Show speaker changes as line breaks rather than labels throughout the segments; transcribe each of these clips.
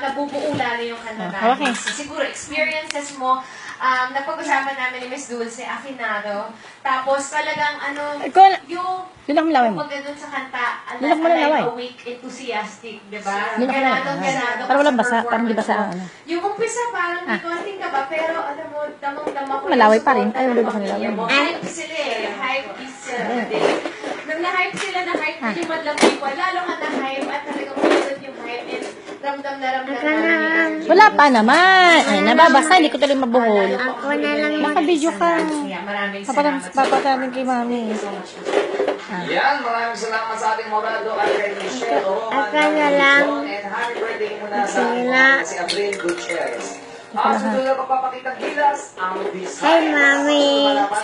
nabubuo lalo yung kanilang
Okay.
siguro experiences mo. Napag-usapan namin ni Miss Dulce Afinado. Tapos talagang yung
Yun ang laway mo.
pag doon sa kanta,
Yun ang malaway.
awake, enthusiastic, di ba?
Yun ang malaway.
Ganado
Para walang
ka sa
basa. Parang di basa ang
performance mo. Yung umpisa parang may konting ka ba, pero alam mo, damang-dama ko.
Malaway pa rin. Ay, wala ba kanila?
Hype sila eh. Hype is nung na-hype sila, na-hype din yung madlang people. Lalo ka na-hype at talagang pinulot yung hype and ramdam na ramdam namin.
Wala pa naman. Ay, nababasa. Hindi ko tuloy mabuhol.
Ako na lang.
Naka-video ka.
Maraming salamat.
Papatamin kay mami.
Yan, maraming salamat sa ating Morado at kay Michelle Roman.
Ako na lang.
And happy birthday muna sa
Sila.
si Abril Gutierrez. Sunod na pagpapakitang gilas, ang bisa.
Hi, Mami.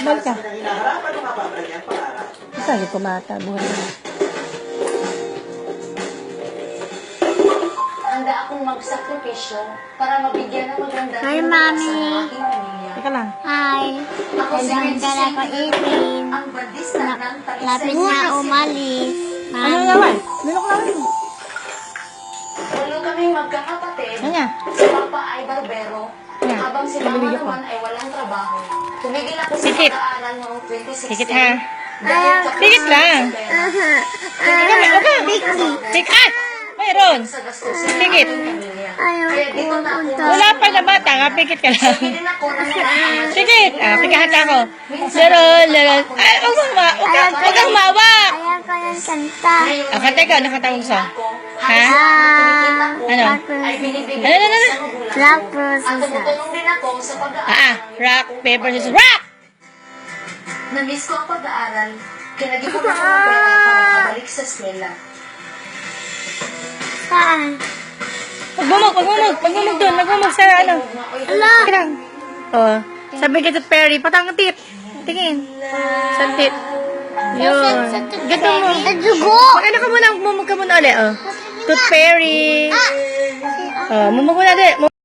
Balik ka.
Hinaharapan ng mababra niyan pangarap.
Sabi ko mata. Buhay na.
Handa akong magsakripisyo para mabigyan ng maganda
Hi,
ng
Mami.
sa aking pamilya.
Teka lang.
Hi.
Ako si
Kailangan
Princess
ka na ko
Angel,
18.
ang bandista ng
Lapit na umalis.
Ano
Mami.
naman? Nilok namin mo.
Walo kaming magkakapatid
Ano niya?
si Papa ay barbero.
Yan.
Habang si Mama
Nabibigyan ko.
naman ay walang trabaho. Tumigil ako sa
Sikit.
pag-aaral noong 2016.
Sikit ha.
Dahil kapos
Sikit lang.
sa pera.
Sikat! Mayroon.
Sa gastusin ng
Sikit.
aking pamilya.
Ayaw
Kaya dito na ako.
Wala pa na bata. Nga, pikit ka lang.
Bili na ko ng mga
Sikit. Pigahat ako. Laro. Ay, huwag kang mawak.
Ayaw ko yung kanta.
Kanta ka. Nakanta mo sa. Ha? Ano?
ay binibigay
Ano?
ko sa magulang
Rock,
ko.
paper,
At
scissors.
tumutulong din ako sa pag-aaral.
Rock, paper, scissors. Rock!
Na-miss ko ang pag-aaral. Kinagipon ako ng pera para makabalik sa eskwela.
Saan?
Pagmumog doon. Nagmumog sa ano.
Ala.
Kirang. Oh. Sabi kay Tut Perry, patangatit. Tingin. Santit. Yun. Gato mo.
Nadugo.
Mag-ano ka muna, mumog ka muna ulit, oh. Tut Perry. Oh, mumog muna ulit.